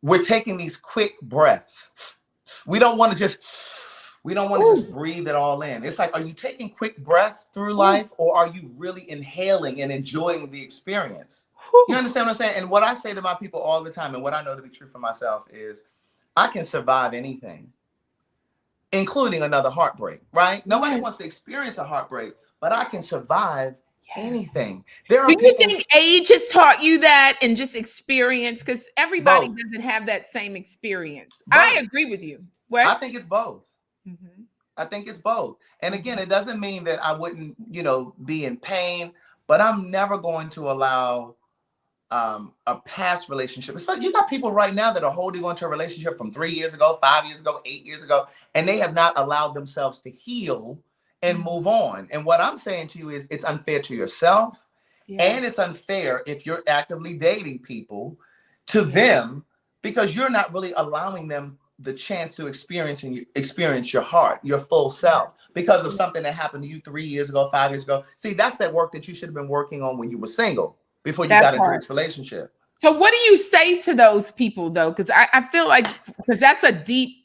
S4: we're taking these quick breaths. We don't want to just breathe it all in. It's like, are you taking quick breaths through life, or are you really inhaling and enjoying the experience? You understand what I'm saying? And what I say to my people all the time, and what I know to be true for myself, is I can survive anything, including another heartbreak, right? Nobody wants to experience a heartbreak, but I can survive anything. Do
S3: you think age has taught you that, and just experience? Because everybody doesn't have that same experience. I agree with you. What?
S4: I think it's both. I think it's both. And again, it doesn't mean that I wouldn't, you know, be in pain, but I'm never going to allow a past relationship. It's like you got people right now that are holding on to a relationship from 3 years ago, 5 years ago, 8 years ago, and they have not allowed themselves to heal and move on. And what I'm saying to you is it's unfair to yourself, and it's unfair if you're actively dating people to them, because you're not really allowing them the chance to experience your heart, your full self, because of something that happened to you 3 years ago, 5 years ago. See, that's that work that you should have been working on when you were single, before you got into this relationship.
S3: So what do you say to those people though? Because I feel like, because that's a deep,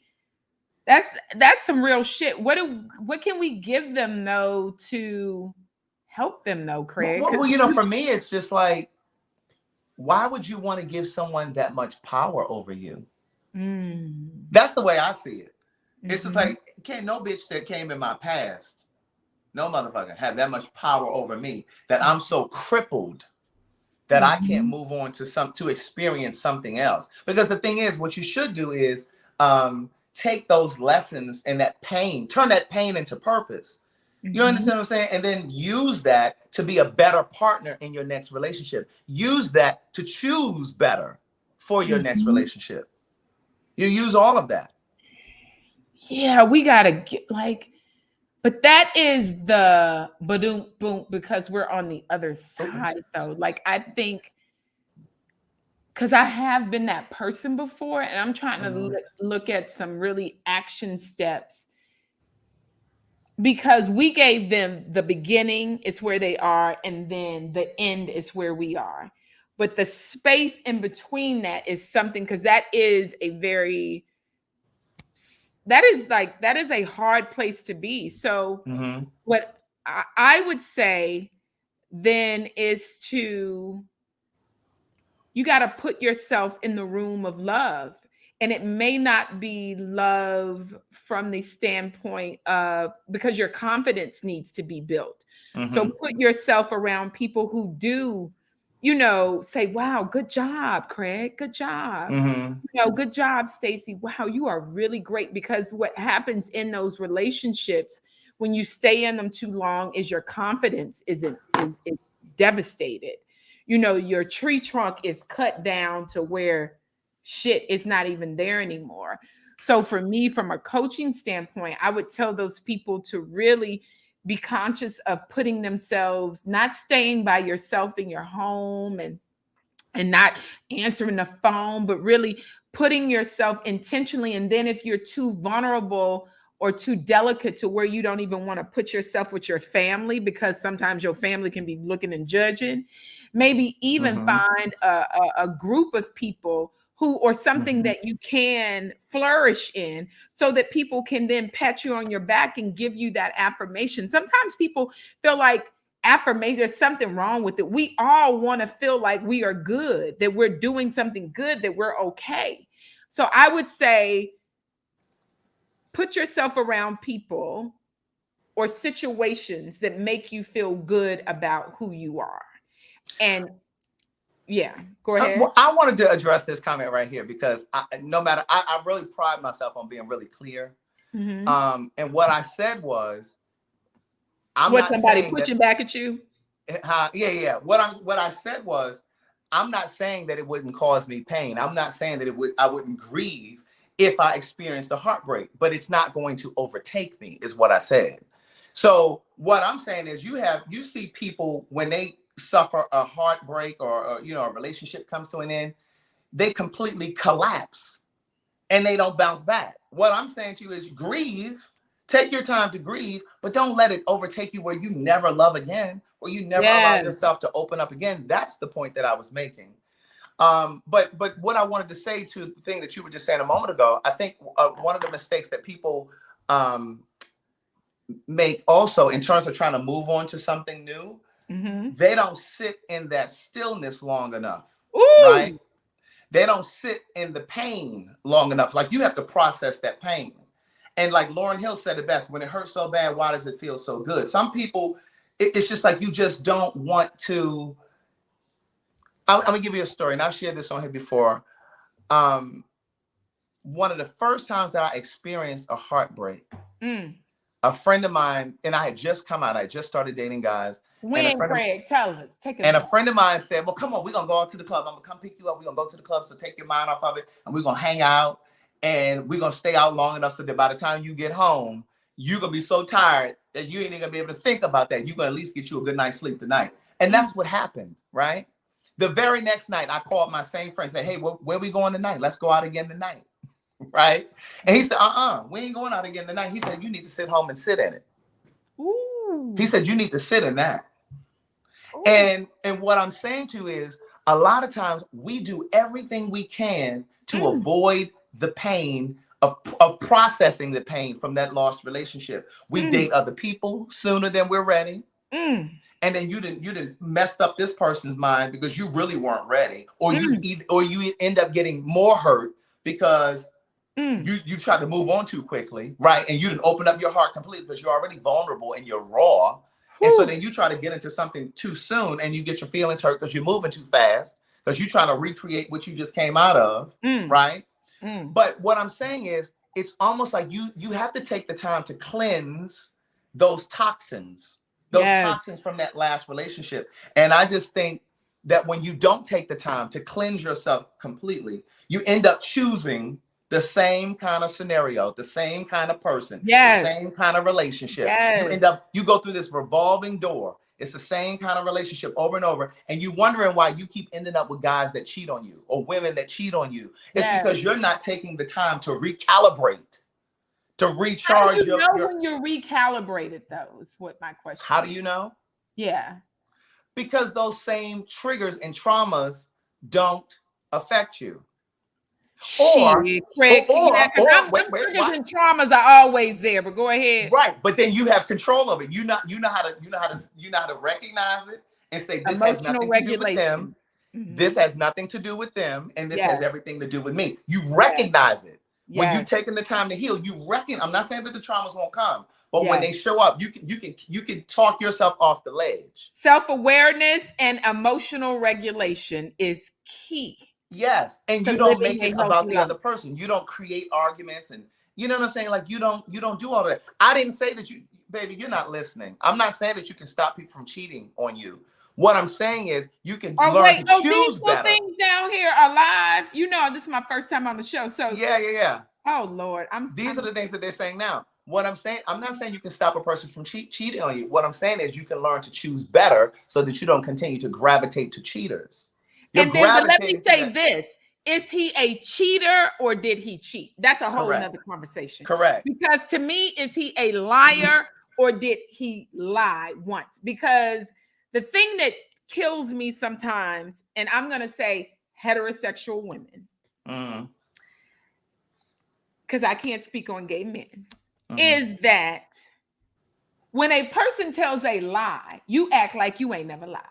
S3: that's some real shit. What can we give them though to help them though, Craig?
S4: Well, you know, for me, it's just like, why would you want to give someone that much power over you? That's the way I see it. It's just like, can't no bitch that came in my past, no motherfucker, have that much power over me that I'm so crippled that I can't move on to experience something else. Because the thing is, what you should do is take those lessons and that pain, turn that pain into purpose. You understand what I'm saying? And then use that to be a better partner in your next relationship. Use that to choose better for your next relationship. You use all of that.
S3: Yeah, we gotta get like, but that is the boom boom because we're on the other side though. Like I think because I have been that person before, and I'm trying to look at some really action steps because we gave them the beginning, it's where they are, and then the end is where we are. But the space in between that is something because that is a hard place to be. So what I would say then is you got to put yourself in the room of love. And it may not be love from the standpoint of because your confidence needs to be built. So put yourself around people who do, say, wow, good job, Craig. Good job. Good job, Stacii. Wow, you are really great. Because what happens in those relationships when you stay in them too long is your confidence is devastated. Your tree trunk is cut down to where shit is not even there anymore. So for me, from a coaching standpoint, I would tell those people to really be conscious of putting themselves, not staying by yourself in your home and not answering the phone, but really putting yourself intentionally. And then if you're too vulnerable or too delicate to where you don't even want to put yourself with your family, because sometimes your family can be looking and judging, maybe even find a group of people or something that you can flourish in so that people can then pat you on your back and give you that affirmation. Sometimes people feel like affirmation, there's something wrong with it. We all want to feel like we are good, that we're doing something good, that we're okay. So I would say, put yourself around people or situations that make you feel good about who you are. And yeah, go ahead.
S4: Well, I wanted to address this comment right here because I really pride myself on being really clear. And what I said was,
S3: somebody pushing back at you?
S4: Yeah. What I said was, I'm not saying that it wouldn't cause me pain. I'm not saying that I wouldn't grieve if I experienced a heartbreak, but it's not going to overtake me, is what I said. So what I'm saying is you see people when they suffer a heartbreak or a relationship comes to an end, they completely collapse and they don't bounce back. What I'm saying to you is grieve, take your time to grieve, but don't let it overtake you where you never love again or you never allow yourself to open up again. That's the point that I was making. But what I wanted to say to the thing that you were just saying a moment ago, I think one of the mistakes that people make also in terms of trying to move on to something new, they don't sit in that stillness long enough, right? They don't sit in the pain long enough. Like you have to process that pain. And like Lauryn Hill said it best, when it hurts so bad, why does it feel so good? Some people, it's just like you just don't want to. I'm gonna give you a story, and I've shared this on here before. One of the first times that I experienced a heartbreak, a friend of mine, and I had just come out, I had just started dating guys.
S3: Craig, tell us.
S4: A friend of mine said, well, come on, we're gonna go out to the club. I'm gonna come pick you up. We're gonna go to the club, so take your mind off of it, and we're gonna hang out, and we're gonna stay out long enough so that by the time you get home, you're gonna be so tired that you ain't even gonna be able to think about that. You're gonna at least get you a good night's sleep tonight. And that's what happened, right? The very next night, I called my same friend and said, hey, where we going tonight? Let's go out again tonight, right? And he said, we ain't going out again tonight. He said, you need to sit home and sit in it. Ooh. He said, you need to sit in that. Ooh. And what I'm saying to you is, a lot of times we do everything we can to avoid the pain of processing the pain from that lost relationship. We date other people sooner than we're ready. And then you didn't messed up this person's mind because you really weren't ready, or you end up getting more hurt because You tried to move on too quickly, right? And you didn't open up your heart completely because you're already vulnerable and you're raw. And so then you try to get into something too soon and you get your feelings hurt because you're moving too fast because you're trying to recreate what you just came out of, right? But what I'm saying is, it's almost like you have to take the time to cleanse those toxins from that last relationship. And I just think that when you don't take the time to cleanse yourself completely, you end up choosing the same kind of scenario, the same kind of person, the same kind of relationship. You go through this revolving door. It's the same kind of relationship over and over. And you're wondering why you keep ending up with guys that cheat on you or women that cheat on you. It's because you're not taking the time to recalibrate, to recharge.
S3: How do you know when you're recalibrated, though, is what my question
S4: How do you know?
S3: Yeah.
S4: Because those same triggers and traumas don't affect you.
S3: Triggers and traumas are always there, but go ahead.
S4: Right, but then you have control of it. You know how to recognize it and say, this has nothing to do with them. This has nothing to do with them, and this has everything to do with me. You recognize it. When you've taken the time to heal, I'm not saying that the traumas won't come, but when they show up, you can talk yourself off the ledge.
S3: Self-awareness and emotional regulation is key.
S4: Yes, and you don't make it about the other person. You don't create arguments, and you know what I'm saying? Like you don't do all of that. I didn't say that baby, you're not listening. I'm not saying that you can stop people from cheating on you. What I'm saying is you can learn to choose better.
S3: These things down here are live. You know, this is my first time on the show, so
S4: yeah.
S3: Oh Lord,
S4: these are the things that they're saying now. What I'm saying, I'm not saying you can stop a person from cheating on you. What I'm saying is you can learn to choose better so that you don't continue to gravitate to cheaters.
S3: And then let me say this. Is he a cheater or did he cheat? That's a whole other conversation.
S4: Correct.
S3: Because to me, is he a liar or did he lie once? Because the thing that kills me sometimes, and I'm going to say heterosexual women, because I can't speak on gay men, is that when a person tells a lie, you act like you ain't never lied.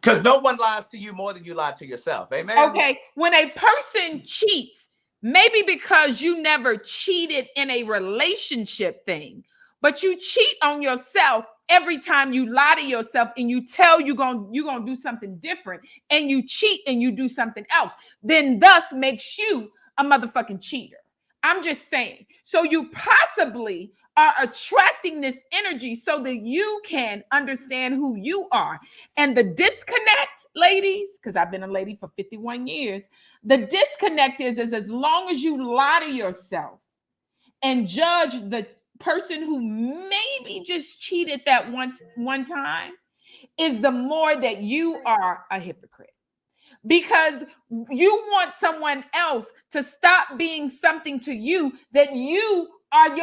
S4: Because no one lies to you more than you lie to yourself. Amen.
S3: Okay. When a person cheats, maybe because you never cheated in a relationship thing, but you cheat on yourself every time you lie to yourself and you tell you're gonna do something different and you cheat and you do something else, then thus makes you a motherfucking cheater. I'm just saying. So you possibly are attracting this energy so that you can understand who you are. And the disconnect, ladies, because I've been a lady for 51 years, the disconnect is as long as you lie to yourself and judge the person who maybe just cheated that one time, is the more that you are a hypocrite. Because you want someone else to stop being something to you that you are the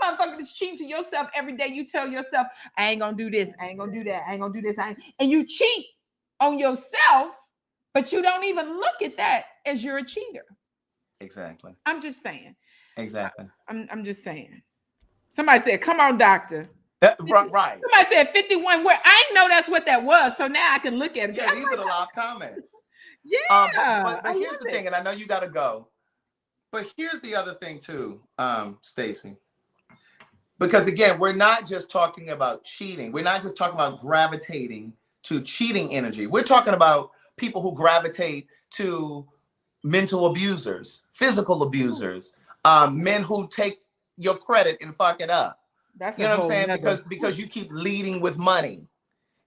S3: motherfucker that's cheating to yourself every day. You tell yourself, I ain't gonna do this, I ain't gonna do that, I ain't gonna do this, and you cheat on yourself, but you don't even look at that as you're a cheater.
S4: Exactly.
S3: I'm just saying.
S4: Exactly.
S3: I'm just saying. Somebody said, come on, doctor.
S4: Right.
S3: Somebody said 51. Where I didn't know that's what that was. So now I can look at it.
S4: Yeah, these are the live comments.
S3: Yeah.
S4: But here's the thing, and I know you got to go. But here's the other thing too, Stacii. Because again, we're not just talking about cheating. We're not just talking about gravitating to cheating energy. We're talking about people who gravitate to mental abusers, physical abusers, men who take your credit and fuck it up.
S3: That's
S4: you know what I'm saying? Because you keep leading with money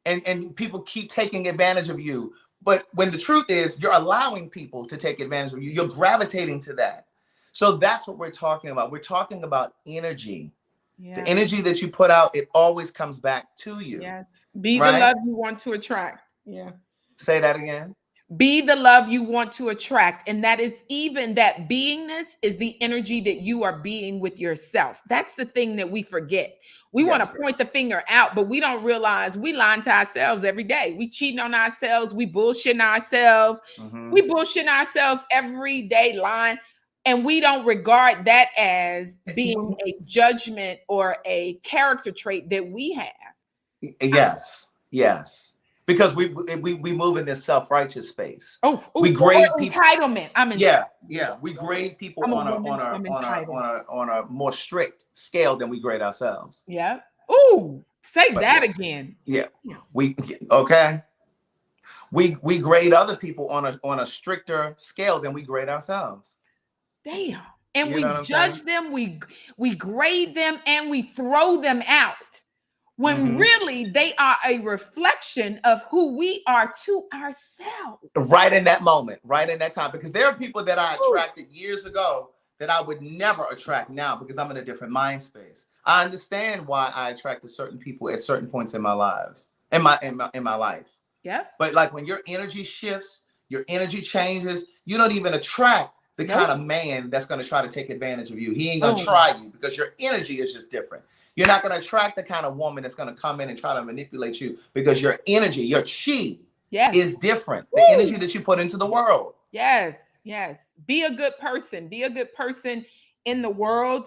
S4: and people keep taking advantage of you. But when the truth is you're allowing people to take advantage of you, you're gravitating to that. So that's what we're talking about. We're talking about energy. Yeah. The energy that you put out, it always comes back to you.
S3: Yes. Be the love you want to attract. Yeah.
S4: Say that again.
S3: Be the love you want to attract. And that is even that beingness is the energy that you are being with yourself. That's the thing that we forget. We want to point the finger out, but we don't realize we lying to ourselves every day. We cheating on ourselves. We bullshitting ourselves. We bullshitting ourselves every day, lying. And we don't regard that as being a judgment or a character trait that we have.
S4: Yes. Yes. because we move in this self-righteous space.
S3: We grade people. Entitlement.
S4: We grade people
S3: I'm
S4: on a more strict scale than we grade ourselves.
S3: Yeah. Ooh, say that again.
S4: Yeah. We grade other people on a stricter scale than we grade ourselves.
S3: Damn. And we judge them, we grade them, and we throw them out. When really they are a reflection of who we are to ourselves.
S4: Right in that moment, right in that time. Because there are people that I attracted years ago that I would never attract now because I'm in a different mind space. I understand why I attracted certain people at certain points in my lives, in my life.
S3: Yeah.
S4: But like when your energy shifts, your energy changes, you don't even attract the kind of man that's going to try to take advantage of you. He ain't going to try you because your energy is just different. You're not going to attract the kind of woman that's going to come in and try to manipulate you because your energy, your chi is different. The energy that you put into the world.
S3: Yes. Be a good person. Be a good person in the world.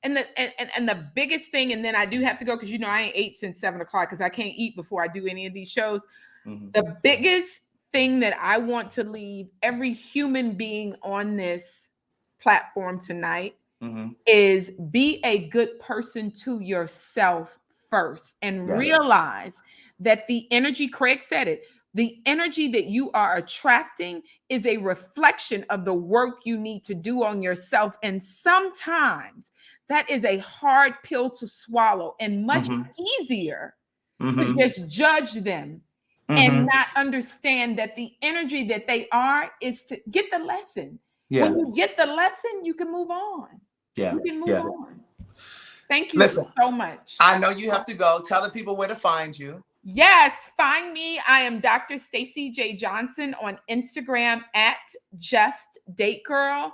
S3: And the biggest thing, and then I do have to go because I ain't ate since 7 o'clock because I can't eat before I do any of these shows. The biggest thing that I want to leave every human being on this platform tonight is be a good person to yourself first and realize that the energy, Craig said it, the energy that you are attracting is a reflection of the work you need to do on yourself. And sometimes that is a hard pill to swallow and much easier to just judge them and not understand that the energy that they are is to get the lesson. When you get the lesson, you can move on. You can move on. Thank you so much.
S4: I know you have to go. Tell the people where to find you.
S3: Yes, find me. I am Dr. Stacii Jae Johnson on Instagram at Just Date Girl.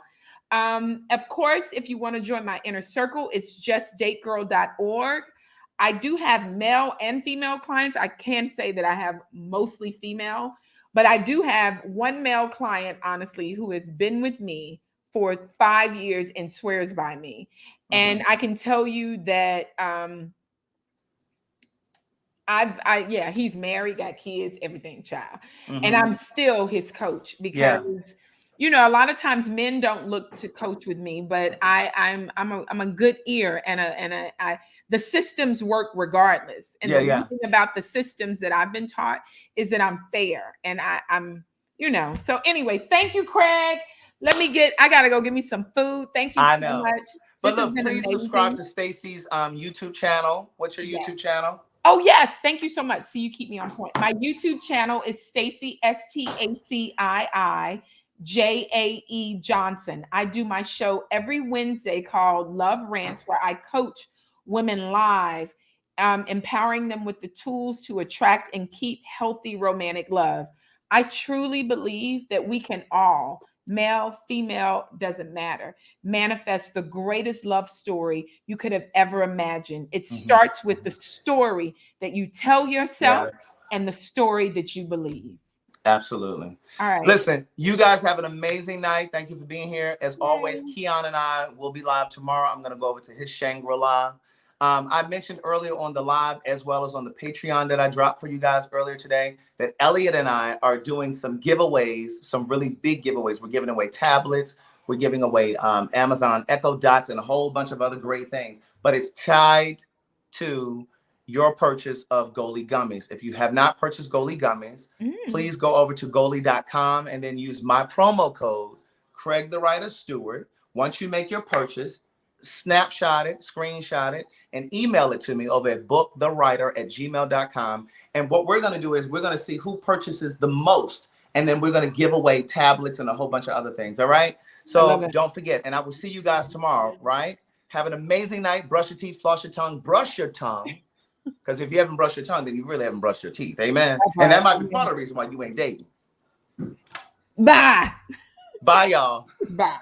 S3: Of course, if you want to join my inner circle, it's justdategirl.org. I do have male and female clients. I can say that I have mostly female, but I do have one male client, honestly, who has been with me for 5 years and swears by me. And I can tell you that he's married, got kids, everything, child. And I'm still his coach because a lot of times men don't look to coach with me, but I'm a good ear and the systems work regardless. And the thing about the systems that I've been taught is that I'm fair and I'm so anyway, thank you, Craig. I gotta go get me some food. Thank you so much.
S4: But look, please subscribe to Stacii's YouTube channel. What's your YouTube channel?
S3: Oh, yes. Thank you so much. See, you keep me on point. My YouTube channel is Stacii, Stacii Jae Johnson. I do my show every Wednesday called Love Rants, where I coach women live, empowering them with the tools to attract and keep healthy romantic love. I truly believe that we can all, male, female, doesn't matter, manifest the greatest love story you could have ever imagined. It starts with the story that you tell yourself and the story that you believe.
S4: Absolutely.
S3: All right.
S4: Listen, you guys have an amazing night. Thank you for being here. As always, Keon and I will be live tomorrow. I'm going to go over to his Shangri-La. I mentioned earlier on the live, as well as on the Patreon that I dropped for you guys earlier today, that Elliot and I are doing some giveaways, some really big giveaways. We're giving away tablets. We're giving away Amazon Echo Dots and a whole bunch of other great things. But it's tied to your purchase of Goalie Gummies. If you have not purchased Goalie Gummies, please go over to goalie.com and then use my promo code, Craig the Writer Stewart. Once you make your purchase, snapshot it, screenshot it, and email it to me over at bookthewriter@gmail.com. And what we're going to do is we're going to see who purchases the most, and then we're going to give away tablets and a whole bunch of other things. All right? So don't forget, and I will see you guys tomorrow, right? Have an amazing night. Brush your teeth, floss your tongue, brush your tongue. Because if you haven't brushed your tongue, then you really haven't brushed your teeth. Amen. And that might be part of the reason why you ain't dating.
S3: Bye.
S4: Bye, y'all.
S3: Bye.